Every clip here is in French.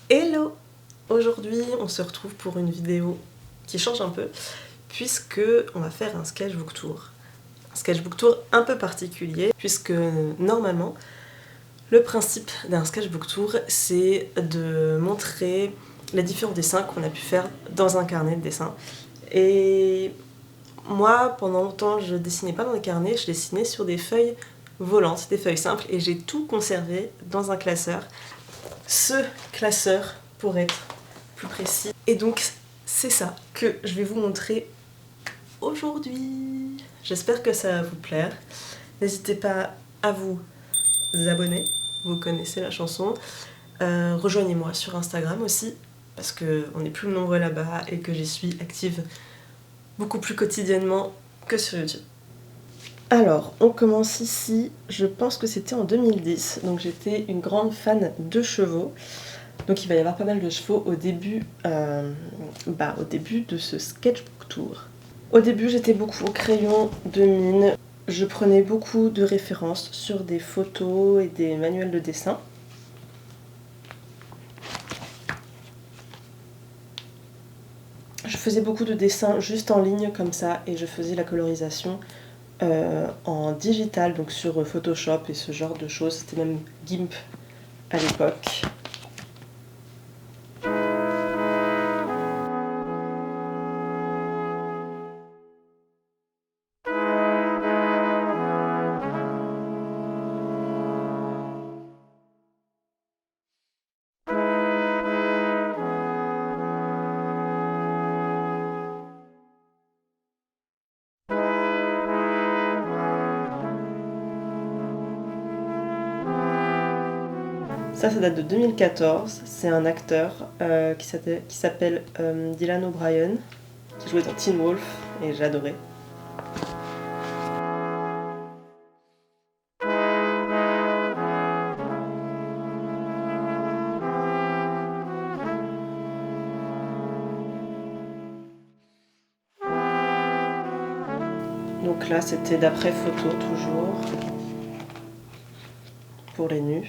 Hello! Aujourd'hui, on se retrouve pour une vidéo qui change un peu, puisque on va faire un sketchbook tour. Un sketchbook tour un peu particulier, puisque normalement, le principe d'un sketchbook tour, c'est de montrer les différents dessins qu'on a pu faire dans un carnet de dessin. Et moi, pendant longtemps, je dessinais pas dans des carnets, je dessinais sur des feuilles volantes, des feuilles simples, et j'ai tout conservé dans un classeur. Ce classeur, pour être plus précis. Et donc, c'est ça que je vais vous montrer aujourd'hui. J'espère que ça va vous plaire. N'hésitez pas à vous abonner, vous connaissez la chanson. Rejoignez-moi sur Instagram aussi, parce qu'on est plus nombreux là-bas et que j'y suis active beaucoup plus quotidiennement que sur YouTube. Alors, on commence ici, je pense que c'était en 2010, donc j'étais une grande fan de chevaux. Donc il va y avoir pas mal de chevaux au début de ce sketchbook tour. Au début, j'étais beaucoup au crayon de mine. Je prenais beaucoup de références sur des photos et des manuels de dessin. Je faisais beaucoup de dessins juste en ligne comme ça et je faisais la colorisation en digital, donc sur Photoshop et ce genre de choses. C'était même GIMP à l'époque. Ça date de 2014. C'est un acteur qui s'appelle Dylan O'Brien, qui jouait dans Teen Wolf, et j'adorais. Donc là, c'était d'après photo toujours, pour les nus.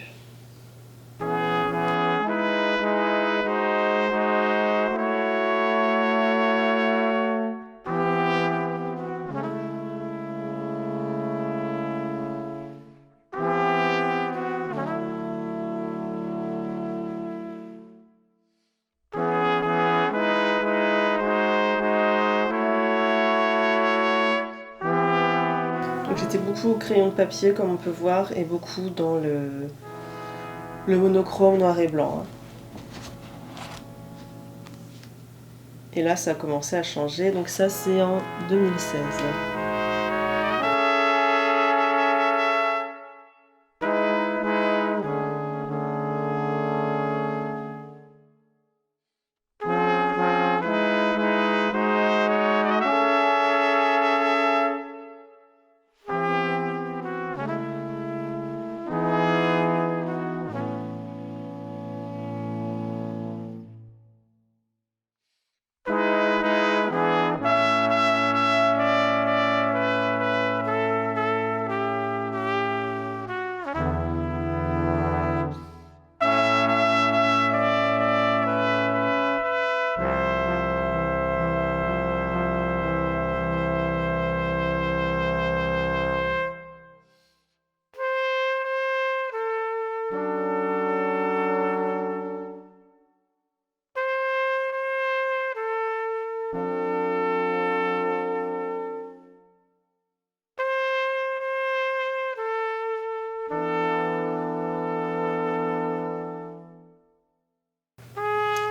Donc j'étais beaucoup au crayon de papier comme on peut voir et beaucoup dans le monochrome noir et blanc. Et là ça a commencé à changer, donc ça c'est en 2016.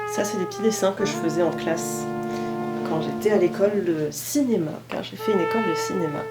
Ça, c'est des petits dessins que je faisais en classe quand j'étais à l'école de cinéma, car j'ai fait une école de cinéma.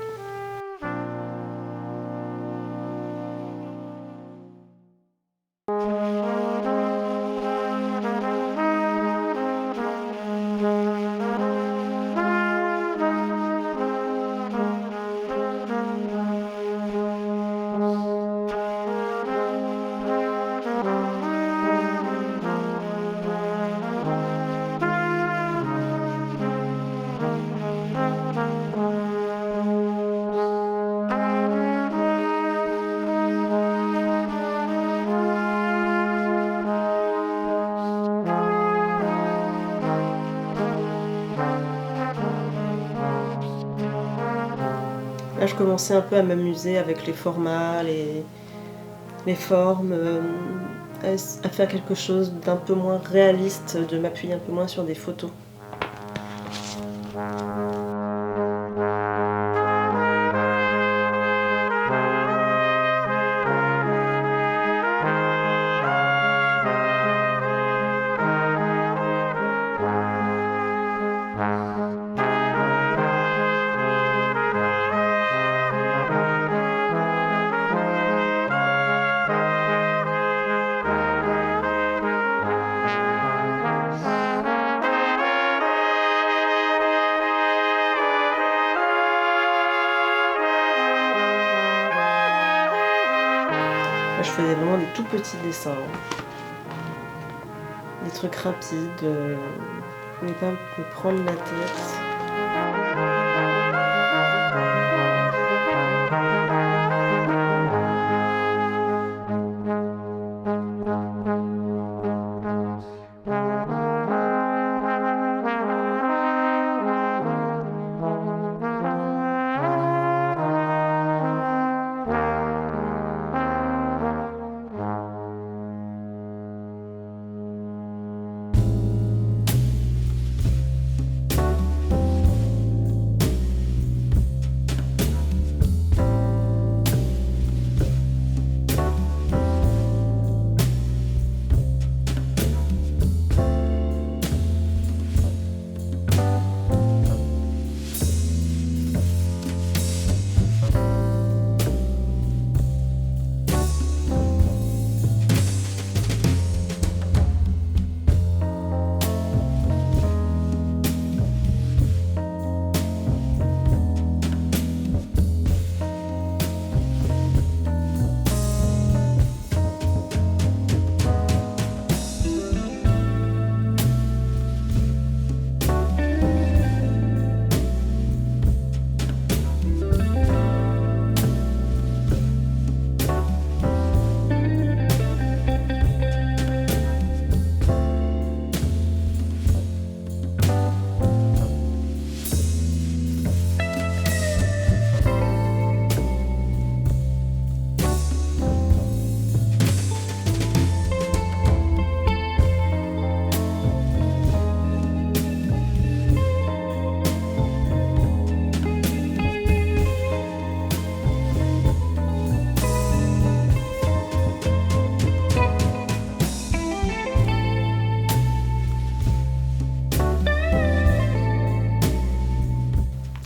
Là, je commençais un peu à m'amuser avec les formats, les formes, à faire quelque chose d'un peu moins réaliste, de m'appuyer un peu moins sur des photos. Là, je faisais vraiment des tout petits dessins, des trucs rapides, je voulais pas me prendre la tête.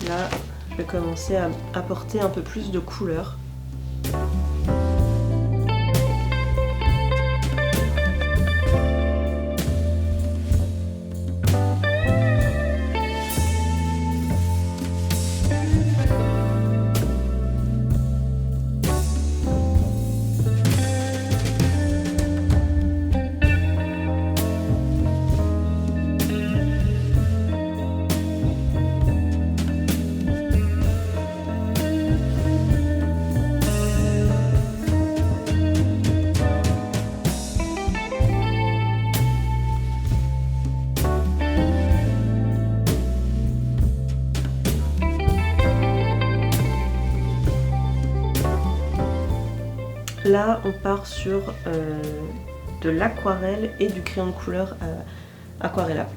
Là, je vais commencer à apporter un peu plus de couleurs. Là, on part sur de l'aquarelle et du crayon de couleur aquarellable.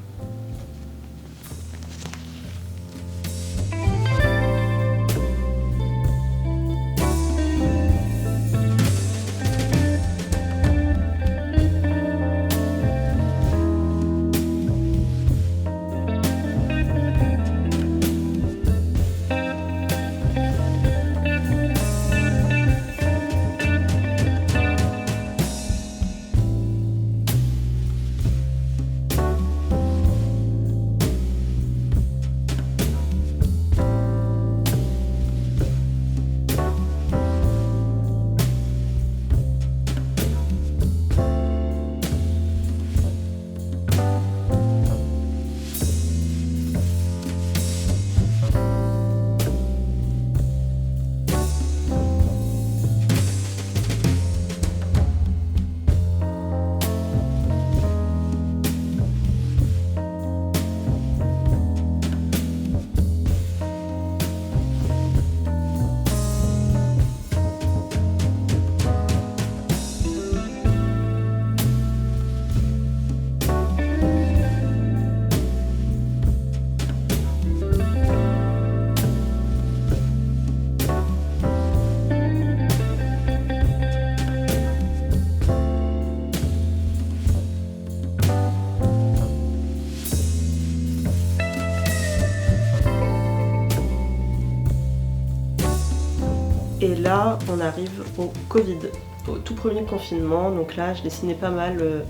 là, on arrive au Covid, au tout premier confinement. Donc là, je dessinais pas mal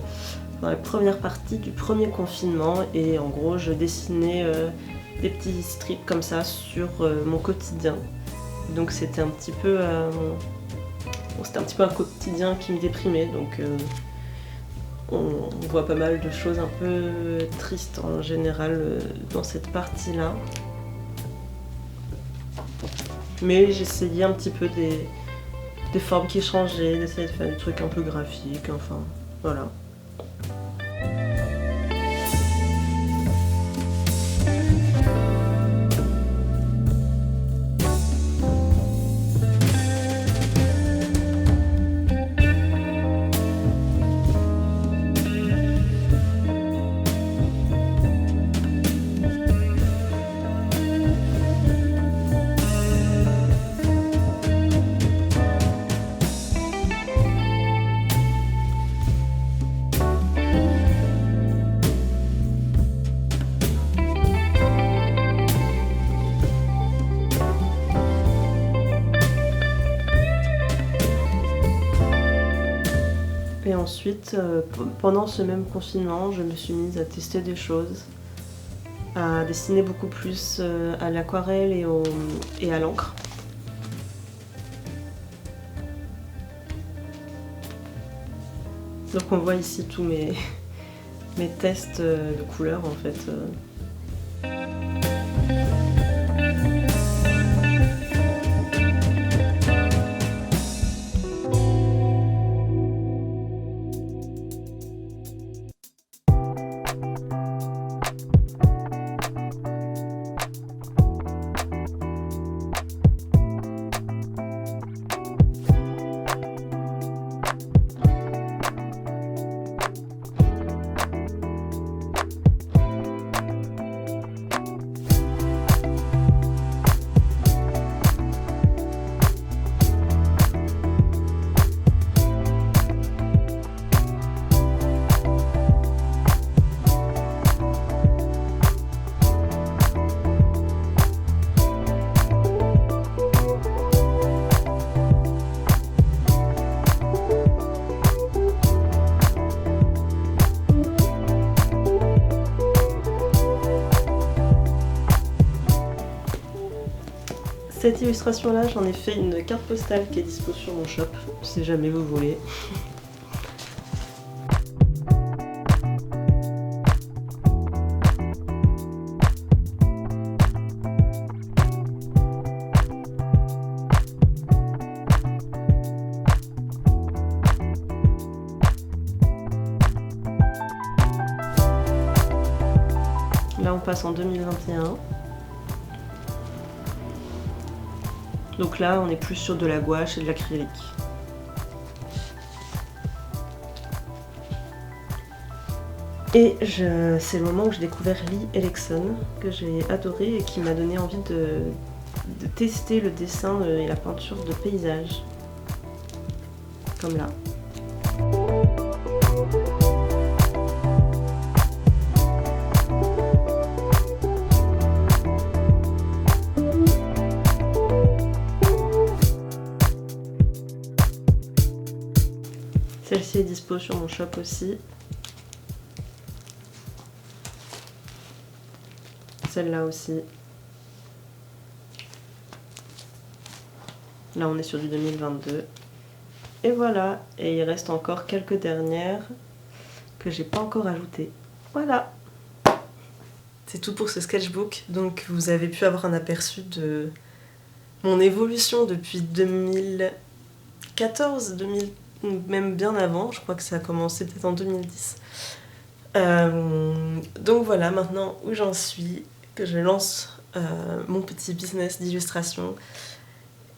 dans la première partie du premier confinement. Et en gros, je dessinais des petits strips comme ça sur mon quotidien. Donc c'était un petit peu un quotidien qui me déprimait. Donc on voit pas mal de choses un peu tristes en général dans cette partie-là. Mais j'essayais un petit peu des formes qui changeaient, d'essayer de faire des trucs un peu graphiques, enfin voilà. Et ensuite, pendant ce même confinement, je me suis mise à tester des choses, à dessiner beaucoup plus à l'aquarelle et à l'encre. Donc on voit ici tous mes tests de couleurs en fait. Cette illustration-là, j'en ai fait une carte postale qui est dispo sur mon shop, si jamais vous voulez. Là, on passe en 2021. Donc là, on est plus sur de la gouache et de l'acrylique. Et c'est le moment où j'ai découvert Lee Elexon, que j'ai adoré et qui m'a donné envie de tester le dessin et la peinture de paysage. Comme là. Celle-ci est dispo sur mon shop aussi. Celle-là aussi. Là, on est sur du 2022. Et voilà. Et il reste encore quelques dernières que j'ai pas encore ajoutées. Voilà. C'est tout pour ce sketchbook. Donc, vous avez pu avoir un aperçu de mon évolution depuis 2014, même bien avant. Je crois que ça a commencé peut-être en 2010. Donc voilà, maintenant où j'en suis, que je lance mon petit business d'illustration.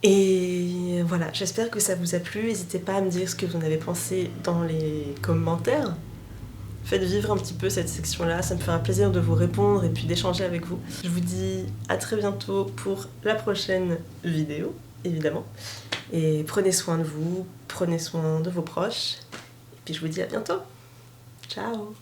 Et voilà, j'espère que ça vous a plu. N'hésitez pas à me dire ce que vous en avez pensé dans les commentaires. Faites vivre un petit peu cette section-là, ça me fera plaisir de vous répondre et puis d'échanger avec vous. Je vous dis à très bientôt pour la prochaine vidéo, évidemment. Et prenez soin de vous, prenez soin de vos proches. Et puis je vous dis à bientôt. Ciao!